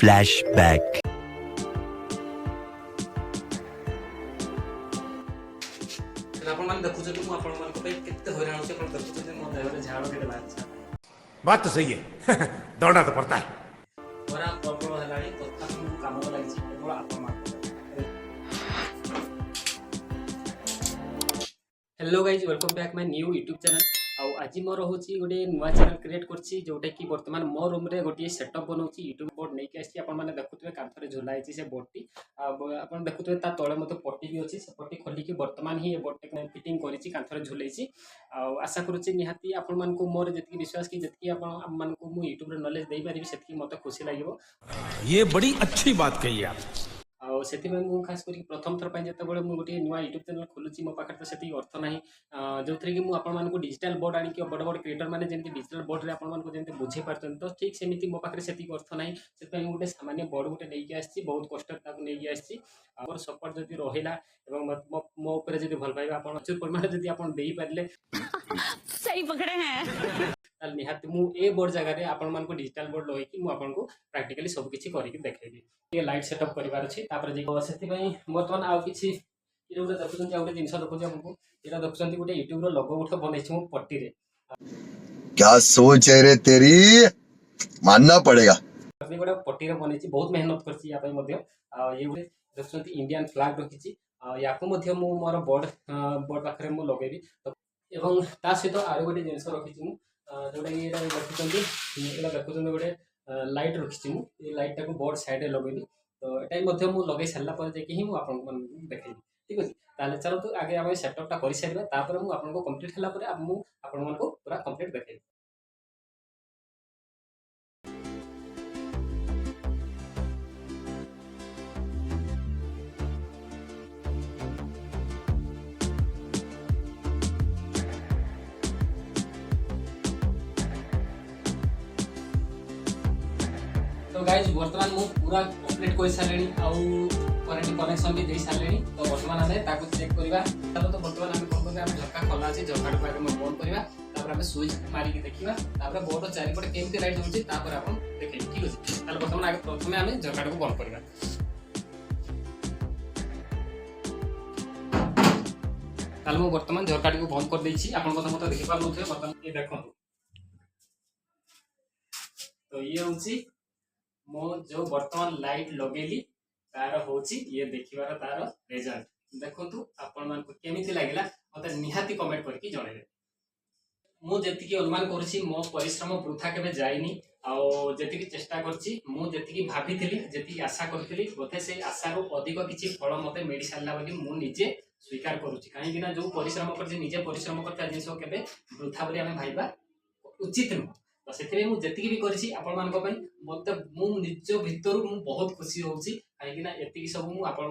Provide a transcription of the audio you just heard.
Flashback. बात तो सही है दौड़ना तो पड़ता है। Hello guys welcome back my new YouTube channel. आज मोर हूँ गोटे नुआ चैनल क्रिएट करछि जोटा कि वर्तमान मो रूम रे गोटे सेटअप बनाऊँ यूट्यूब बोर्ड नहीं आसी आपने देखुए कांथरे झुलाई से बोर्ड आप देखुए ता तले मत पट्टी भी अच्छी से पट्टी खोलिकी वर्तमान ही बोर्ड फिटिंग करी कांथरे झुलाई आशा करुच्ची निहाती आपण मानक मोर जी विश्वास कि जी आप यूट्यूब नॉलेज दे पारि से मत खुशी लगे। ये बड़ी अच्छी बात कही आप। से खास कर प्रथम थर जो गोटे नुआ यूट्यूब चैनल खोलुची मो पाखे तो से अर्थ ना जो थी कि मुझे डिजिटल बोर्ड आनी बड़ बड़ क्रिएटर मैंने जमी डिजिटल बोर्ड में आपको बुझे पार्टी तो ठीक सेमती मो पाखे से अर्थ ना से गोटे सामान्य बोर्ड गोटे नहीं आसी बहुत कष्ट नहीं आसी और सपोर्ट जब रहा मो उपर जब भल पाइबा प्रचुर परिमाण जब आप पारे सही पकड़े हैं निहाती मुझे बोर्ड जगह आपण मानक डिजिटल बोर्ड लगे मुझे प्राक्टिकली सब किसी करके देखेबी ये लाइट सेटअप करार अच्छी बर्तमान आउ कि देखुं गोटे जिन देखुँ आमको यहाँ देखुं गोटे यूट्यूब लोगो गोटे बनई पट्टी रे क्या सोच है रे तेरी, मानना पड़ेगा। गोटे पट्टी बनई बहुत मेहनत कर ये देखुं इंडियन फ्लैग रखी या मोर बोर्ड बोर्ड पाखे लगे एवं ता सहित आरो गोटे जिन रखी जोटा कि देखुं देखुं गोटे लाइट रखी ये लाइट टाक बोर्ड साइड में लगे तो ये लगे सारा ही मुझे देखेबी ठीक अच्छे ताले चलते आगे आम सेटअपटा कर सारा मुझे कम्प्लीट है मुझे पूरा कम्प्लीट देखेबी। तो गाइज वर्तमान मु पूरा कंप्लीट कर सारे कनेक्शन भी दे सारे तो वर्तमान आम चेक करवा चलो तो वर्तमान आम कौन करवा झरका खोला अच्छे झरका आगे बंद करवा आम स्विच मारिक देखा बोर्ड चारिपटे केमती लाइट होती आप देखे ठीक अच्छे ताल बर्तमान आगे प्रथम आम झरका को बंद करवा ताल मुझे बर्तमान झरका को बंद कर देछि आपन मत देखिपार नुथे बर्तमान ये देखो तो ये हूँ मो जो वर्तमान लाइट लगेली तार होची ये देखिबार तार रिजल्ट देखंतु आपण मान को केमिति लागिला मते निहाती कमेंट करके जणाइबे। मु जेतिकी अनुमान करछि मो परिश्रम वृथा केबे जाइनी आ जेतिकी चेष्टा करछि मु जेतिकी भाबिथिली जेतिकी आशा करथिली बोथे से आशा रो अधिक किछि फल मते मेडि सारला बोली मु निजे स्वीकार करूछि काहे कि ना जो परिश्रम करछि निजे परिश्रम करता जिंस केबे वृथा बोली हमें भाइबा उचित नुह तो से मुझे भी करी मत निज भितर बहुत खुशी होची कहीं एति सब मुझे आपण